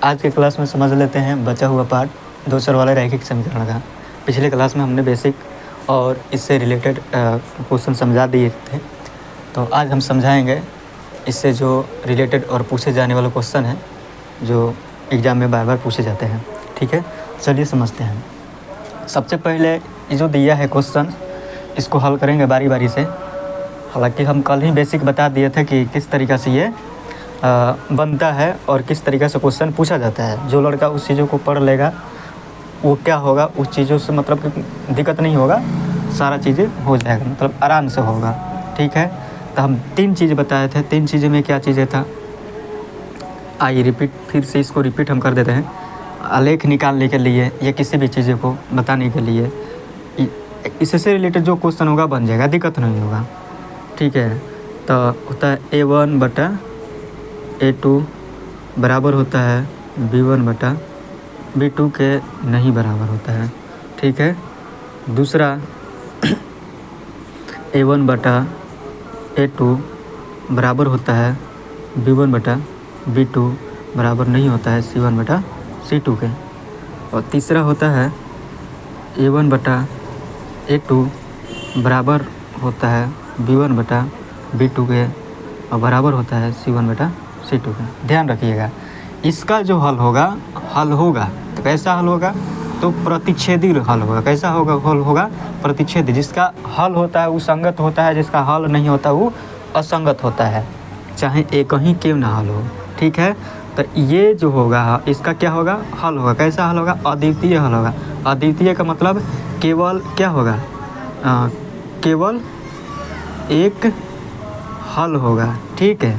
आज के क्लास में समझ लेते हैं बचा हुआ पार्ट दो चर वाले रैखिक समीकरण का। पिछले क्लास में हमने बेसिक और इससे रिलेटेड क्वेश्चन समझा दिए थे, तो आज हम समझाएंगे इससे जो रिलेटेड और पूछे जाने वाले क्वेश्चन हैं जो एग्ज़ाम में बार बार पूछे जाते हैं। ठीक है, चलिए समझते हैं। सबसे पहले ये जो दिया है क्वेश्चन, इसको हल करेंगे बारी बारी से। हालांकि हम कल ही बेसिक बता दिए थे कि किस तरीक़ा से ये बनता है और किस तरीक़े से क्वेश्चन पूछा जाता है। जो लड़का उस चीज़ों को पढ़ लेगा वो क्या होगा, उस चीज़ों से मतलब कि दिक्कत नहीं होगा, सारा चीज़ें हो जाएगा, मतलब आराम से होगा। ठीक है, तो हम 3 चीज़ बताए थे। 3 चीज़ें में क्या चीज़ें था, आइए रिपीट फिर से इसको रिपीट हम कर देते हैं। आलेख निकालने के लिए या किसी भी चीज़ को बताने के लिए इससे रिलेटेड जो क्वेश्चन होगा बन जाएगा, दिक्कत नहीं होगा। ठीक है, तो होता है A1 बटा A2 बराबर होता है B1 बटा B2 के नहीं बराबर होता है। ठीक है, दूसरा A1 बटा A2 बराबर होता है B1 बटा B2 बराबर नहीं होता है C1 बटा C2 के। और तीसरा होता है A1 बटा A2 बराबर होता है B1 बटा B2 के और बराबर होता है C1 बटा C2 के। ध्यान रखिएगा, इसका जो हल होगा तो कैसा हल होगा, तो प्रतिच्छेदी हल होगा। कैसा होगा हल होगा, प्रतिच्छेदी। जिसका हल होता है वो संगत होता है, जिसका हल नहीं होता वो असंगत होता है, चाहे एक ही क्यों ना हल हो। ठीक है, तो ये जो होगा इसका क्या होगा, हल होगा। कैसा हल होगा, अद्वितीय हल होगा। अद्वितीय का मतलब केवल क्या होगा, केवल एक हल होगा। ठीक है,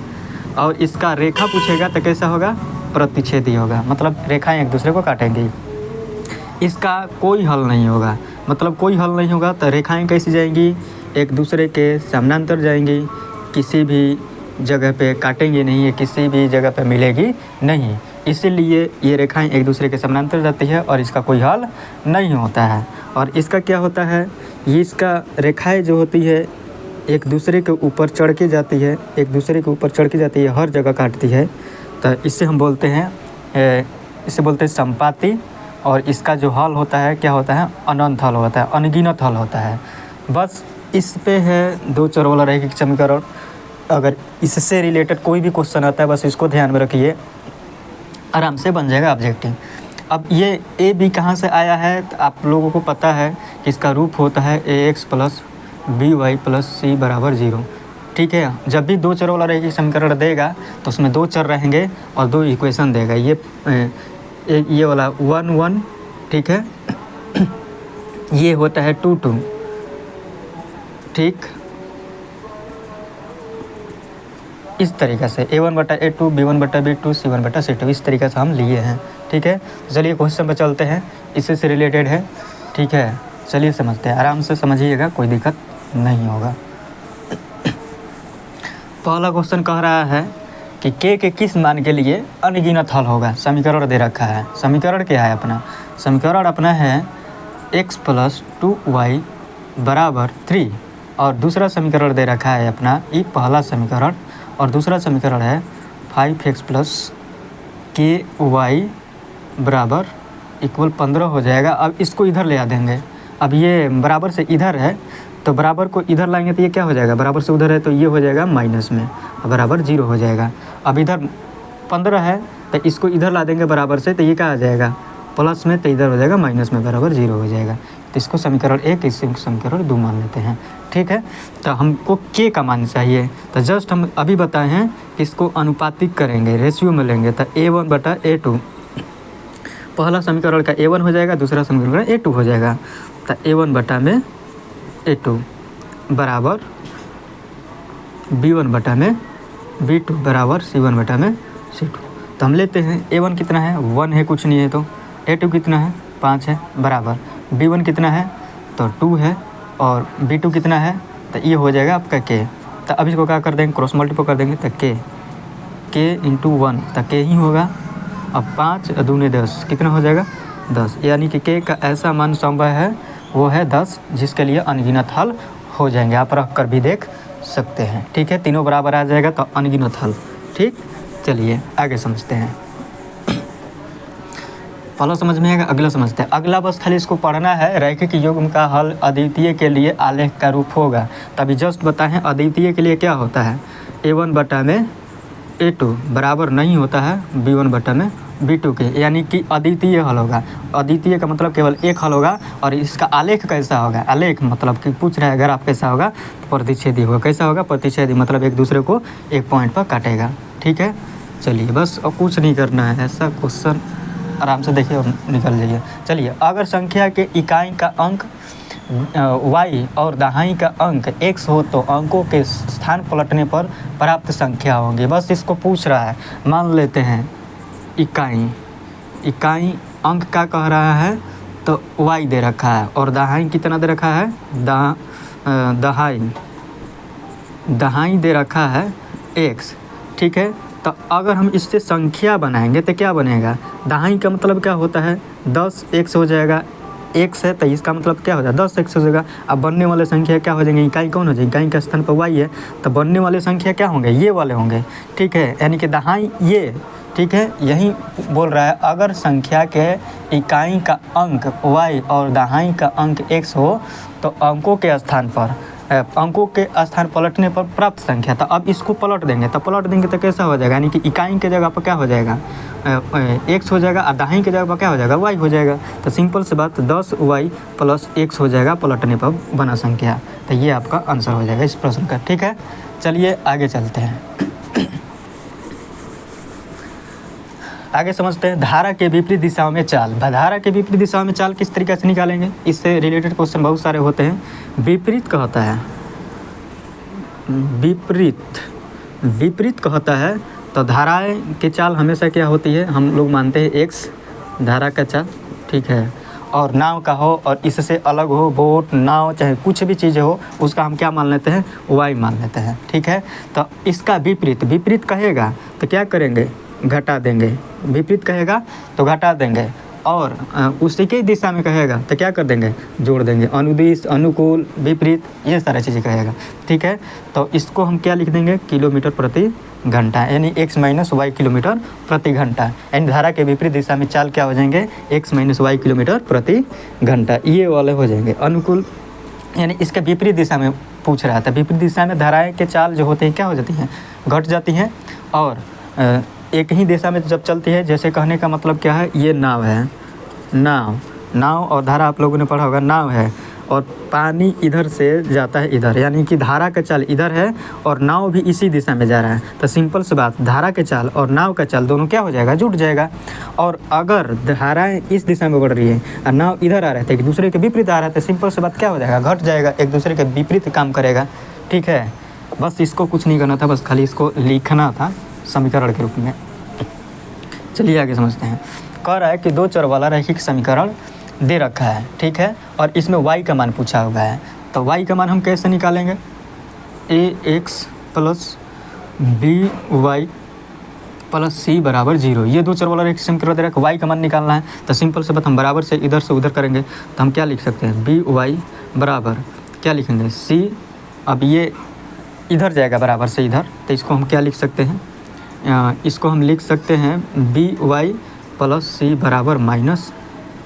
और इसका रेखा पूछेगा तो कैसा होगा, प्रतिच्छेदी होगा, मतलब रेखाएं एक दूसरे को काटेंगी। इसका कोई हल नहीं होगा, मतलब कोई हल नहीं होगा तो रेखाएं कैसी जाएंगी, एक दूसरे के समानांतर जाएंगी, किसी भी जगह पे काटेंगे नहीं, ये किसी भी जगह पे मिलेगी नहीं। इसीलिए ये रेखाएं एक दूसरे के समानांतर जाती है और इसका कोई हल नहीं होता है। और इसका क्या होता है, ये इसका रेखाएं जो होती है एक दूसरे के ऊपर चढ़ के जाती है, एक दूसरे के ऊपर चढ़ के जाती है, हर जगह काटती है। तो इससे हम बोलते हैं, इसे बोलते हैं संपाती। और इसका जो हल होता है क्या होता है, अनंत हल होता है, अनगिनत हल होता है। बस इस पे है दो चर वाला रैखिक समीकरण। अगर इससे रिलेटेड कोई भी क्वेश्चन आता है बस इसको ध्यान में रखिए, आराम से बन जाएगा ऑब्जेक्टिव। अब ये ए बी कहाँ से आया है, तो आप लोगों को पता है कि इसका रूप होता है ax plus by plus c बराबर 0। ठीक है, जब भी दो चर वाला रैखिक समीकरण देगा तो उसमें दो चर रहेंगे और दो इक्वेशन देगा। ये वाला 1 1, ठीक है, ये होता है 2 2। ठीक, इस तरीक़े से A1 बटा A2 B1 बटा B2 C1 बटा C2 इस तरीक़े से हम लिए हैं। ठीक है, तो चलिए क्वेश्चन पर चलते हैं, इससे से रिलेटेड है। ठीक है, चलिए समझते हैं, आराम से समझिएगा, कोई दिक्कत नहीं होगा। पहला क्वेश्चन कह रहा है कि के किस मान के लिए अनगिनत हल होगा। समीकरण दे रखा है। समीकरण क्या है अपना, समीकरण अपना है x प्लस 2y बराबर 3। और दूसरा समीकरण दे रखा है अपना, ये पहला समीकरण, और दूसरा समीकरण है 5x प्लस ky बराबर इक्वल 15 हो जाएगा। अब इसको इधर ले आ देंगे। अब ये बराबर से इधर है तो बराबर को इधर लाएंगे तो ये क्या हो जाएगा, बराबर से उधर है तो ये हो जाएगा माइनस में, बराबर 0 हो जाएगा। अब इधर 15 है तो इसको इधर ला देंगे बराबर से, तो ये क्या आ जाएगा प्लस में, तो इधर हो जाएगा माइनस में, बराबर 0 हो जाएगा। तो इसको समीकरण 1, इसको समीकरण 2 मान लेते हैं। ठीक है, तो हमको के का मान चाहिए, तो जस्ट हम अभी बताए हैं कि इसको अनुपातिक करेंगे, रेशियो में लेंगे। तो A1 बटा A2, पहला समीकरण का A1 हो जाएगा, दूसरा समीकरण A2 हो जाएगा। तो A1 बटा में A2 बराबर B1 बटा में B2 बराबर C1 बटा में C2। तो हम लेते हैं A1 कितना है, 1 है, कुछ नहीं है, तो A2 कितना है, 5 है, बराबर B1 कितना है, तो 2 है, और B2 कितना है, तो ये हो जाएगा आपका K। तो अब इसको क्या कर देंगे, क्रॉस मल्टीपल कर देंगे, तो K इंटू 1, तो K ही होगा। अब 5 दूने 10 कितना हो जाएगा, 10। यानी कि K का ऐसा मान संभव है वो है 10, जिसके लिए अनगिनत हल हो जाएंगे। आप रख कर भी देख सकते हैं। ठीक है, तीनों बराबर आ जाएगा तो अनगिनत हल। ठीक, चलिए आगे समझते हैं। प्लस समझ में आएगा। अगला समझते हैं। अगला बस खाली इसको पढ़ना है। रैखिक युग्म का हल अद्वितीय के लिए आलेख का रूप होगा। तभी जस्ट बताएं अद्वितीय के लिए क्या होता है, A1 बटा में A2 बराबर नहीं होता है B1 बटा में B2 के, यानी कि अद्वितीय हल होगा। अद्वितीय का मतलब केवल एक हल होगा। और इसका आलेख कैसा होगा, आलेख मतलब कि पूछ रहा है अगर आप कैसा होगा तो प्रतिच्छेदी होगा। कैसा होगा, प्रतिच्छेदी मतलब एक दूसरे को एक पॉइंट पर काटेगा। ठीक है, चलिए बस और कुछ नहीं करना है, ऐसा क्वेश्चन आराम से देखिए और निकल जाइए। चलिए, अगर संख्या के इकाई का अंक y और दहाई का अंक x हो तो अंकों के स्थान पलटने पर प्राप्त संख्या होगी। बस इसको पूछ रहा है। मान लेते हैं इकाई अंक क्या कह रहा है, तो y दे रखा है और दहाई कितना दे रखा है, दहाई दे रखा है x। ठीक है, तो अगर हम इससे संख्या बनाएंगे तो क्या बनेगा, दहाई का मतलब क्या होता है 10x हो जाएगा। x है तो इसका मतलब क्या हो जाएगा 10x हो जाएगा। अब बनने वाले संख्या क्या हो जाएंगे, इकाई कौन हो जाएगी, इकाई का स्थान पर y है तो बनने वाले संख्या क्या होंगे, ये वाले होंगे। ठीक है, यानी कि दहाई ये। ठीक है, यही बोल रहा है अगर संख्या के इकाई का अंक y और दहाई का अंक x हो तो अंकों के स्थान पलटने पर प्राप्त संख्या। तो अब इसको पलट देंगे तो कैसा हो जाएगा, यानी कि इकाई के जगह पर क्या हो जाएगा x हो जाएगा और दहाई के जगह पर क्या हो जाएगा y हो जाएगा। तो सिंपल सी बात 10y प्लस x हो जाएगा पलटने पर बना संख्या। तो ये आपका आंसर हो जाएगा इस प्रश्न का। ठीक है, चलिए आगे चलते हैं। आगे समझते हैं धारा के विपरीत दिशाओं में चाल। धारा के विपरीत दिशाओं में चाल किस तरीके से निकालेंगे, इससे रिलेटेड क्वेश्चन बहुत सारे होते हैं। विपरीत कहता है, विपरीत कहता है तो धाराएं की चाल हमेशा क्या होती है, हम लोग मानते हैं x धारा का चाल। ठीक है, और नाव का हो और इससे अलग हो, बोट नाव चाहे कुछ भी चीज़ें हो उसका हम क्या मान लेते हैं, y मान लेते हैं। ठीक है, तो इसका विपरीत कहेगा तो क्या करेंगे, घटा देंगे। विपरीत कहेगा तो घटा देंगे और उसी के दिशा में कहेगा तो क्या कर देंगे, जोड़ देंगे। अनुदिश, अनुकूल, विपरीत, ये सारी चीज़ें कहेगा। ठीक है, तो इसको हम क्या लिख देंगे, किलोमीटर प्रति घंटा, यानी x माइनस वाई किलोमीटर प्रति घंटा। यानी धारा के विपरीत दिशा में चाल क्या हो जाएंगे, x माइनस वाई किलोमीटर प्रति घंटा, ये वाले हो जाएंगे। अनुकूल यानी इसके विपरीत दिशा में पूछ रहा था। विपरीत दिशा में धाराएँ के चाल जो होते हैं क्या हो जाती हैं, घट जाती हैं। और एक ही दिशा में जब चलती है, जैसे कहने का मतलब क्या है, ये नाव है, नाव और धारा आप लोगों ने पढ़ा होगा। नाव है और पानी इधर से जाता है इधर, यानी कि धारा का चाल इधर है और नाव भी इसी दिशा में जा रहा है। तो सिंपल सी बात, धारा के चाल और नाव का चाल दोनों क्या हो जाएगा, जुट जाएगा। और अगर धाराएं इस दिशा में बढ़ रही है और नाव इधर आ रहे थे, एक दूसरे के विपरीत आ रहे थे, सिंपल सी बात क्या हो जाएगा, घट जाएगा, एक दूसरे के विपरीत काम करेगा। ठीक है, बस इसको कुछ नहीं करना था, बस खाली इसको लिखना था समीकरण के रूप में। चलिए आगे समझते हैं। कह रहा है कि दो चर वाला रैखिक समीकरण दे रखा है। ठीक है, और इसमें y का मान पूछा हुआ है। तो y का मान हम कैसे निकालेंगे, ax plus by plus c बराबर 0। ये दो चर वाला रैखिक समीकरण दे रखा है, y का मान निकालना है। तो सिंपल से बात, हम बराबर से इधर से उधर करेंगे तो हम क्या लिख सकते हैं, by बराबर क्या लिखेंगे, c। अब ये इधर जाएगा बराबर से इधर, तो इसको हम क्या लिख सकते हैं, इसको हम लिख सकते हैं by प्लस सी बराबर माइनस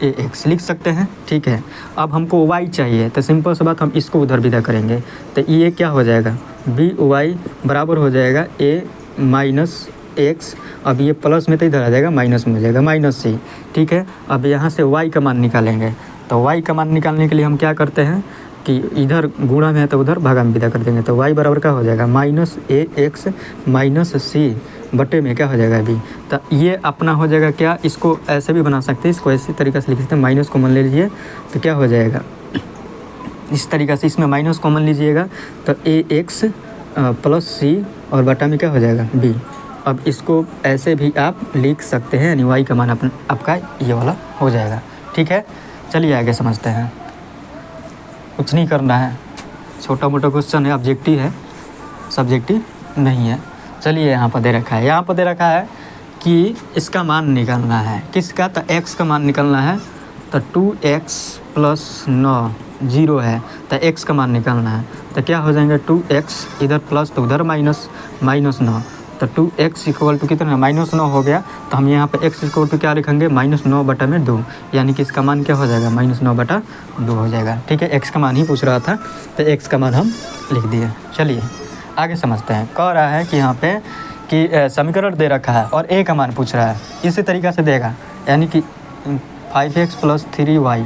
ax लिख सकते हैं। ठीक है, अब हमको y चाहिए तो सिंपल सी बात, हम इसको उधर विदा करेंगे तो ये क्या हो जाएगा, by बराबर हो जाएगा a माइनस x। अब ये प्लस में तो इधर आ जाएगा, माइनस में हो जाएगा माइनस सी। ठीक है, अब यहाँ से y का मान निकालेंगे। तो y का मान निकालने के लिए हम क्या करते हैं कि इधर गुणा में है तो उधर भागा में विदा कर देंगे। तो y बराबर क्या हो जाएगा, माइनस ax माइनस सी बटे में क्या हो जाएगा b। तो ये अपना हो जाएगा क्या, इसको ऐसे भी बना सकते हैं, इसको ऐसी तरीके से लिख सकते हैं, माइनस कॉमन ले लीजिए तो क्या हो जाएगा, इस तरीक़े से इसमें माइनस कॉमन लीजिएगा तो ax प्लस सी और बटा में क्या हो जाएगा b। अब इसको ऐसे भी आप लिख सकते हैं, यानी y का मान आपका ये वाला हो जाएगा। ठीक है, चलिए आगे समझते हैं। कुछ नहीं करना है, छोटा मोटा क्वेश्चन है, ऑब्जेक्टिव है, सब्जेक्टिव नहीं है। चलिए यहाँ पर दे रखा है, यहाँ पर दे रखा है कि इसका मान निकालना है, किसका, तो x का मान निकालना है। तो 2x प्लस 9 0 है, तो x का मान निकालना है। तो क्या हो जाएंगे 2x इधर प्लस तो उधर माइनस, माइनस 9 तो 2x इक्वल टू कितना, -9 हो गया। तो हम यहाँ पे x इक्वल टू क्या लिखेंगे, -9/2, यानी कि इसका मान क्या हो जाएगा, -9/2 हो जाएगा। ठीक है, x का मान ही पूछ रहा था तो x का मान हम लिख दिए। चलिए आगे समझते हैं। कह रहा है कि यहाँ पे कि समीकरण दे रखा है और a का मान पूछ रहा है, इसी तरीक़ा से देगा, यानी कि 5x + 3y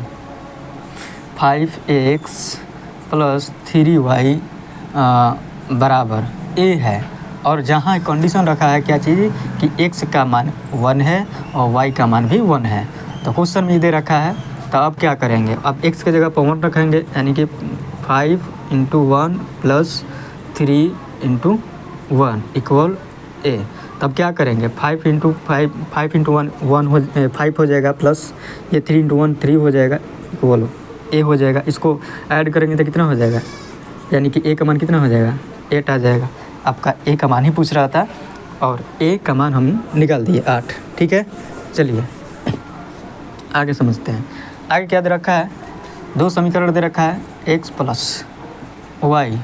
5x + 3y बराबर a है। और जहाँ कंडीशन रखा है क्या चीज़ कि x का मान 1 है और y का मान भी 1 है। तो क्वेश्चन में दे रखा है, तो अब क्या करेंगे, अब x की जगह पर 1 रखेंगे, यानी कि 5 × 1 + 3 × 1 = a। तब क्या करेंगे, 5 × 1 5 हो जाएगा, प्लस ये 3 × 1 3 हो जाएगा, इक्वल a हो जाएगा। इसको ऐड करेंगे तो कितना हो जाएगा, यानी कि a का मान कितना हो जाएगा, 8 आ जाएगा। आपका a का मान ही पूछ रहा था और a का मान हम निकाल दिए 8। ठीक है, चलिए आगे समझते हैं। आगे क्या दे रखा है, दो समीकरण दे रखा है, x + y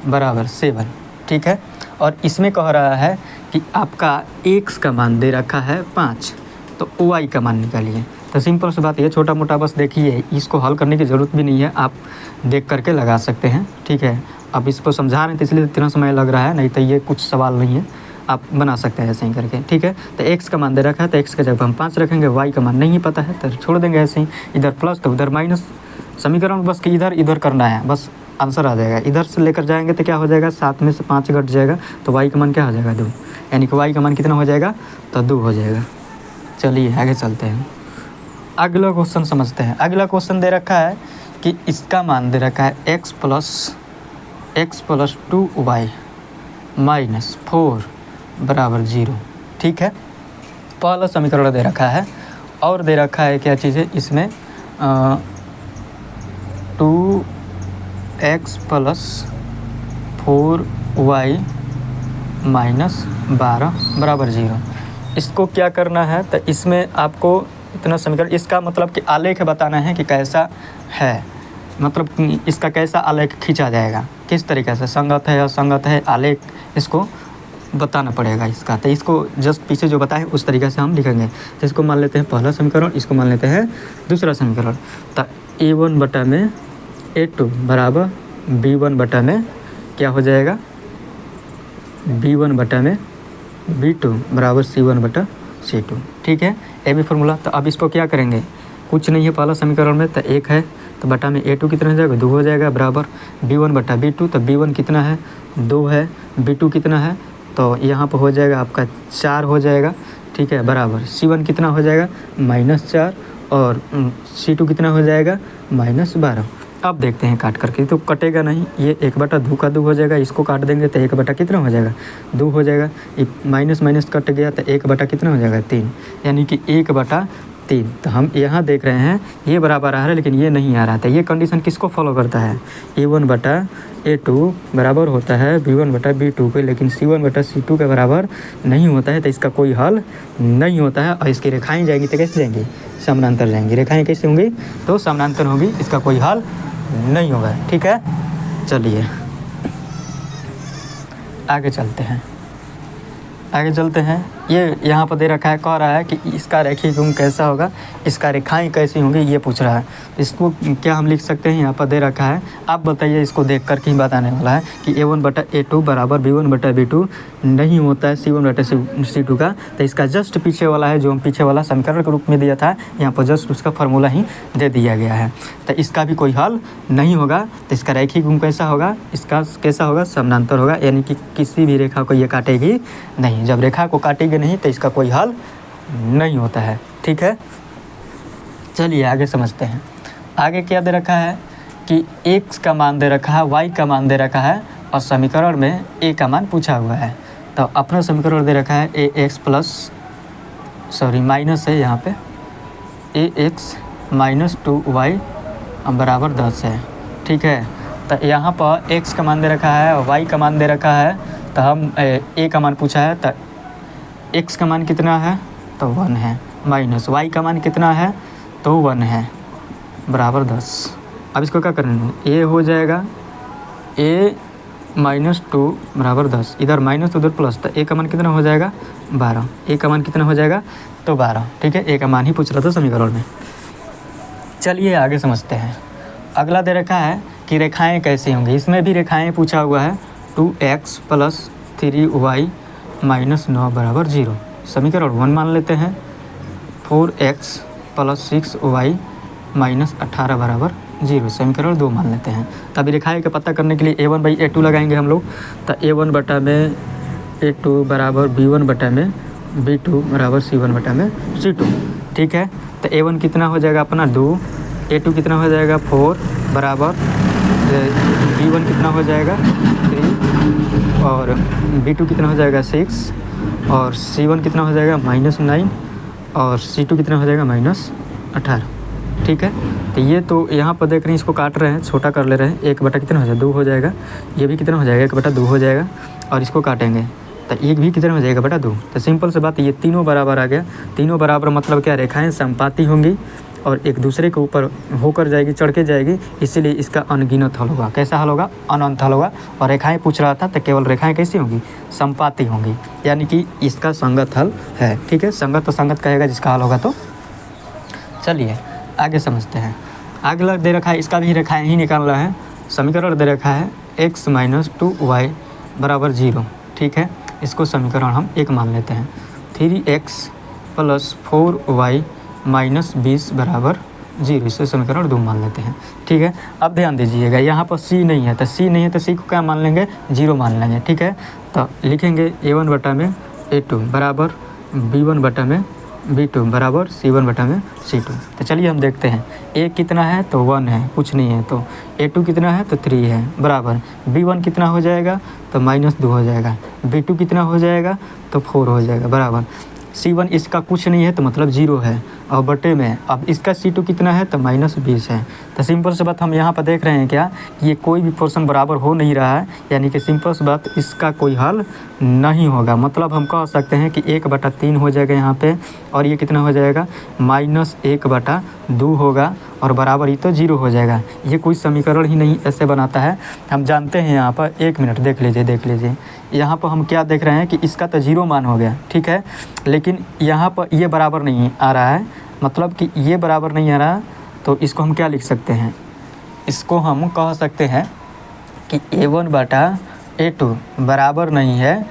= 7। ठीक है, और इसमें कह रहा है कि आपका x का मान दे रखा है 5, तो y का मान निकालिए। तो सिंपल सी बात, ये छोटा मोटा बस देखिए, इसको हल करने की ज़रूरत भी नहीं है, आप देख करके लगा सकते हैं। ठीक है, अब इसको समझा रहे हैं तो इसलिए इतना समय लग रहा है, नहीं तो ये कुछ सवाल नहीं है, आप बना सकते हैं ऐसे ही करके। ठीक है, तो x का मान दे रखा है, तो x की जगह हम 5 रखेंगे, y का मान नहीं पता है तो छोड़ देंगे ऐसे ही, इधर प्लस तो उधर माइनस। समीकरण बस कि इधर इधर करना है, बस आंसर आ जाएगा। इधर से लेकर जाएंगे तो क्या हो जाएगा, 7 में से 5 घट जाएगा, तो y का मान क्या हो जाएगा, 2, यानी कि y का मान कितना हो जाएगा, तो 2 हो जाएगा। चलिए आगे चलते हैं, अगला क्वेश्चन समझते हैं। अगला क्वेश्चन दे रखा है कि इसका मान दे रखा है x + 2y - 4 = 0। ठीक है, पहला समीकरण दे रखा है और दे रखा है क्या चीज़ है इसमें, 2x + 4y - 12 = 0। इसको क्या करना है, तो इसमें आपको इतना समीकरण, इसका मतलब कि आलेख बताना है कि कैसा है, मतलब इसका कैसा आलेख खींचा जाएगा, किस तरीके से, संगत है असंगत है, आलेख इसको बताना पड़ेगा इसका। तो इसको जस्ट पीछे जो बताए उस तरीके से हम लिखेंगे। तो इसको मान लेते हैं पहला समीकरण, इसको मान लेते हैं दूसरा समीकरण। तो a1/a2 बराबर b1/में क्या हो जाएगा, b1/b2 बराबर c1/c2। ठीक है, ए बी फार्मूला। तो अब इसको क्या करेंगे, कुछ नहीं है पहला समीकरण में, तो 1 है, तो बटा में a2 कितना हो जाएगा, 2 हो जाएगा, बराबर b1/b2। तो b1 कितना है, 2 है, b2 कितना है, तो यहाँ पर हो जाएगा आपका 4 हो जाएगा। ठीक है, बराबर c1 कितना हो जाएगा, -4, और c2 कितना हो जाएगा, -12। अब देखते हैं काट करके, तो कटेगा नहीं, ये 1/2 का 2 हो जाएगा, इसको काट देंगे तो 1 कितना हो जाएगा, 2 हो जाएगा। माइनस माइनस कट गया तो 1 कितना हो जाएगा, 3, यानी कि 1/3। तो हम यहाँ देख रहे हैं ये बराबर आ रहा है, लेकिन ये नहीं आ रहा था। ये कंडीशन किसको फॉलो करता है, a1/a2 बराबर होता है b1/b2 को, लेकिन c1/c2 के बराबर नहीं होता है, तो इसका कोई हल नहीं होता है। और इसकी रेखाएं जाएंगी तो कैसे जाएंगी, समानांतर जाएंगी। रेखाएं कैसे होंगी, तो समानांतर होगी, इसका कोई हल नहीं होगा। ठीक है, चलिए आगे चलते हैं। ये यहाँ पर दे रखा है, कह रहा है कि इसका रेखीय गुण कैसा होगा, इसका रेखाएं कैसी होंगी, ये पूछ रहा है। इसको क्या हम लिख सकते हैं, यहाँ पर दे रखा है, आप बताइए, इसको देख कर के ही बताने वाला है कि a1/a2 बराबर b1/b2 नहीं होता है c1/c2 का। तो इसका जस्ट पीछे वाला है, जो हम पीछे वाला समीकरण के रूप में दिया था, यहाँ पर जस्ट उसका फार्मूला ही दे दिया गया है। तो इसका भी कोई हल नहीं होगा। तो इसका रेखीय गुण कैसा होगा, इसका कैसा होगा, समानांतर होगा, यानी कि किसी भी रेखा को ये काटेगी नहीं। जब रेखा को काटेगी नहीं तो इसका कोई हल नहीं होता है। ठीक है, चलिए आगे समझते हैं। आगे क्या दे रखा है कि x का मान दे रखा है, y का मान दे रखा है, और समीकरण में a का मान पूछा हुआ है। तो अपना समीकरण दे रखा है ax माइनस है यहाँ पे, ax - 2y बराबर 10 है। ठीक है, तो यहाँ पर x का मान दे रखा है और y का मान दे रखा है, तो हम a का मान पूछा है, तो x का मान कितना है, तो 1 है, माइनस y का मान कितना है, तो 1 है, बराबर 10। अब इसको क्या करना है, a हो जाएगा, a -2 बराबर 10, इधर माइनस उधर प्लस, तो ए का मान कितना हो जाएगा 12, ए का मान कितना हो जाएगा तो 12, ठीक है। ए का मान ही पूछ रहा था समीकरण में। चलिए आगे समझते हैं। अगला दे रखा है कि रेखाएं कैसी होंगी, इसमें भी रेखाएं पूछा हुआ है। 2x + 3y - 9 बराबर 0, समीकरण 1 मान लेते हैं। 4x + 6y - 18 बराबर 0, समीकरण 2 मान लेते हैं। तभी रेखाएं का पता करने के लिए a1/a2 लगाएंगे हम लोग। तो a1/a2 बराबर b1/में, b2 बराबर c1/c2, ठीक है। तो a1 कितना हो जाएगा अपना 2, a2 कितना हो जाएगा 4 बराबर b1 कितना हो जाएगा 3 और b2 कितना हो जाएगा 6 और c1 कितना हो जाएगा -9 और c2 कितना हो जाएगा -18, ठीक है। तो ये तो यहाँ पर देख रहे हैं, इसको काट रहे हैं, छोटा कर ले रहे हैं। 1 कितना हो जाएगा 2 हो जाएगा, ये भी कितना हो जाएगा 1/2 हो जाएगा और इसको काटेंगे तो 1 भी कितना हो जाएगा 2। तो सिंपल से बात, ये तीनों बराबर आ गया। तीनों बराबर मतलब क्या, रेखाएं समपाती होंगी और एक दूसरे के ऊपर होकर जाएगी, चढ़ के जाएगी, इसीलिए इसका अनगिनत हल होगा। कैसा हल होगा, अनंत हल होगा। और रेखाएं पूछ रहा था तो केवल रेखाएं कैसी होंगी, समपाती होंगी, यानी कि इसका संगत हल है, ठीक है। संगत तो संगत कहेगा जिसका हल होगा। तो चलिए आगे समझते हैं। अगला दे रखा है, इसका भी रेखाएं ही निकालना है। समीकरण दे रखा है x - 2y बराबर 0, ठीक है। इसको समीकरण हम 1 मान लेते हैं। 3x + 4y - 20 बराबर 0, इसे समीकरण 2 मान लेते हैं, ठीक है। अब ध्यान दीजिएगा, यहाँ पर c नहीं है, तो c नहीं है तो c को क्या मान लेंगे 0 मान लेंगे, ठीक है। तो लिखेंगे a1/में a2 बराबर b1/में b2 बराबर c1/में c2। तो चलिए हम देखते हैं, a कितना है तो 1 है, कुछ नहीं है। तो a2 कितना है तो 3 है बराबर b1 कितना हो जाएगा तो -2 हो जाएगा, b2 कितना हो जाएगा तो 4 हो जाएगा बराबर c1 इसका कुछ नहीं है तो मतलब 0 है और बटे में अब इसका c2 कितना है तो -20 है। तो सिंपल से बात हम यहाँ पर देख रहे हैं क्या, ये कोई भी पोर्शन बराबर हो नहीं रहा है, यानी कि सिंपल से बात इसका कोई हल नहीं होगा। मतलब हम कह सकते हैं कि 1/3 हो जाएगा यहाँ पे और ये कितना हो जाएगा -1/2 होगा और बराबर ही तो 0 हो जाएगा। ये कोई समीकरण ही नहीं ऐसे बनाता है। हम जानते हैं यहाँ पर 1 मिनट देख लीजिए यहाँ पर हम क्या देख रहे हैं कि इसका तो 0 मान हो गया, ठीक है। लेकिन यहाँ पर ये बराबर नहीं आ रहा है, मतलब कि ये बराबर नहीं आ रहा, तो इसको हम क्या लिख सकते हैं, इसको हम कह सकते हैं कि a1/a2 बराबर नहीं है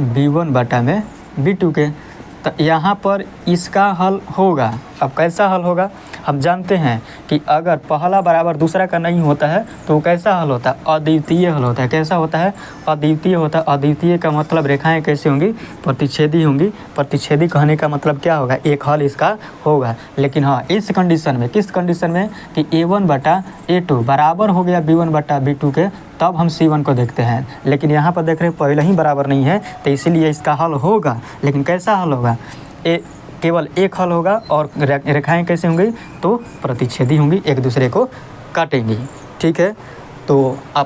b1/में b2 के। तो यहाँ पर इसका हल होगा। अब कैसा हल होगा, हम जानते हैं कि अगर पहला बराबर दूसरा का नहीं होता है तो कैसा हल होता है, अद्वितीय हल होता है। कैसा होता है, अद्वितीय होता है। अद्वितीय का मतलब रेखाएं कैसी होंगी, प्रतिच्छेदी होंगी। प्रतिच्छेदी कहने का मतलब क्या होगा, एक हल इसका होगा। लेकिन हाँ, इस कंडीशन में, किस कंडीशन में कि a1/a2 बराबर हो गया b1/b2 के, तब हम c1 को देखते हैं। लेकिन यहाँ पर देख रहे हैं पहले ही बराबर नहीं है, तो इसीलिए इसका हल होगा। लेकिन कैसा हल होगा, केवल एक हल होगा और रेखाएं कैसे होंगी तो प्रतिच्छेदी होंगी, एक दूसरे को काटेंगी, ठीक है। तो आप